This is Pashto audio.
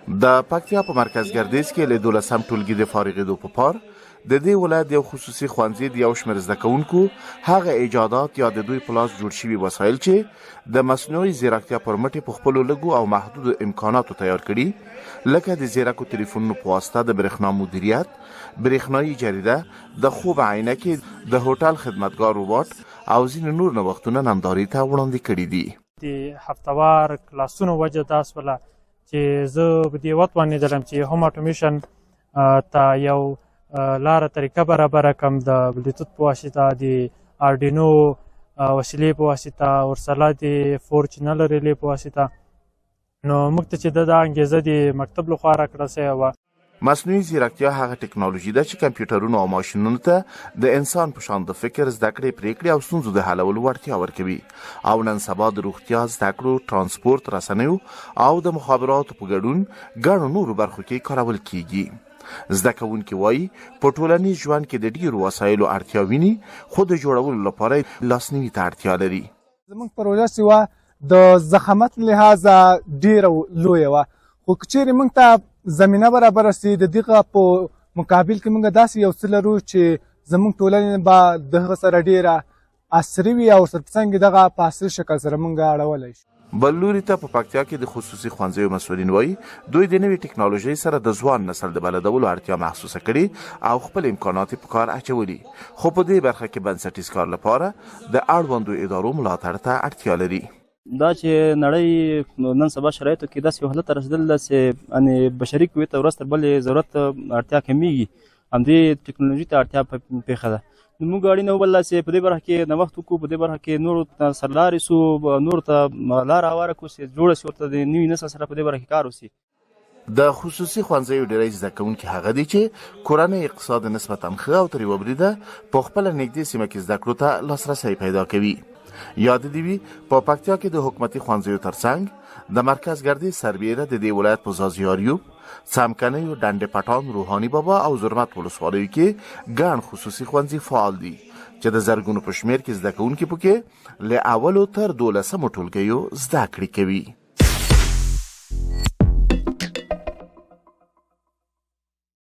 د پکتیا په مرکز ګردیز کې له 12 ټولګي د فارغېدو په پار د دې ولایت یو خصوصي ښوونځي د یو شمېر زده کوونکو هغه ایجادات یا د دوی په لاس جوړ شوي وسایل چې د مصنوعي ځیرکتیا پر مټې په خپلو لږو او محدودو امکاناتو تیار کړي، لکه د ځیرکو تلیفونونو په واسطه د برېښنا مدیریت، برېښنایي جریده، د خوب عینکې، د هوټل خدمتګار روباټ او ځینې نور نوښتونه نندارې ته وړاندې کړي دي. د هفتوار کلاسونو وجه دا سوله چې زه په دې وتوانېدلم چې هوم اټومیشن ته یو لاره طریقه برابره کړم د بلوتوث په واسطه، د آرډینو وسیلې په واسطه، ورسره د 4 چینل ریلې په واسطه. نو موږ ته چې دا انګېزه د مکتب لخوا راکړه سوې وه. مصنوعي ځیرکتیا هغه ټکنالوژي ده چې کمپیوټرونو او ماشینونو ته د انسان په شان د فکر، زده کړې، پریکړې او ستونزو د حلولو وړتیا ورکوي او نن سبا د روغتیا، زده کړو، ترانسپورت، رسنیو او د مخابراتو په ګډون ګڼو نورو برخو کې کارول کیږي. زده کوونکي وایي په ټولنیز ژوند کې د ډیرو وسایلو اړتیا ویني، خو د جوړولو لپاره لاسنیوي ته اړتیا لري. زموږ پروژه چې وه د ضخامت لحاظه ډیره لویه وه، خو که چیرې موږ ته زمینه برابره سي د دغه په مقابل کې موږ داسې یو څه لرو چې زموږ ټولنې به د هغه سره ډیره عصري وي او سرڅنګ دغه په عصري شکل سره موږ اړولی شو. بل لوري ته په پکتیا کې د خصوصي ښوونځیو مسؤلین وایي دوی د نوې ټکنالوژۍ سره د ځوان نسل د بلدولو اړتیا محسوسه کړي او خپل امکانات په کار اچولي، خو په دې برخه کې بنسټیز کار لپاره د اړوندو ادارو ملاتړ ته اړتیا لري. دا چې نړۍ نن سبا شرایطو کې داسې یو حالت ته رسېدلې ده چې بشري قوې ته ورځ تر بلې ضرورت اړتیا کمیږي، همدې ټکنالوژي ته اړتیا پېښه ده. نو موږ اړینه وبلله چې په دې برخه کې نوښت وکړو، په دې برخه کې نورو ته سرلارې سو، نورو ته لاره هواره کړو چې جوړه شي ورته د نوي نسل سره په دې برخه کې کار وشي. د خصوصي ښوونځیو ډېری زده کوونکي هغه دي چې کورنۍ اقتصاد نسبتا ښه او ترې وبریده په خپله نږدې سیمه کې زده کړو ته لاسرسی پیدا کوي. یاد دې وي په پکتیا کې د حکومتي ښوونځیو ترڅنګ د مرکز ګردیز سربیره د دې ولایت په ځاځیاریوب، څمکنیو، ډنډ پټان، روحاني بابا او زرمت ولسوالیو کې ګڼ خصوصي ښوونځي فعال دي چې د زرګونو په شمېر کې زده کوونکي پکې له اولو تر 12مو ټولګیو زده کړې کوي.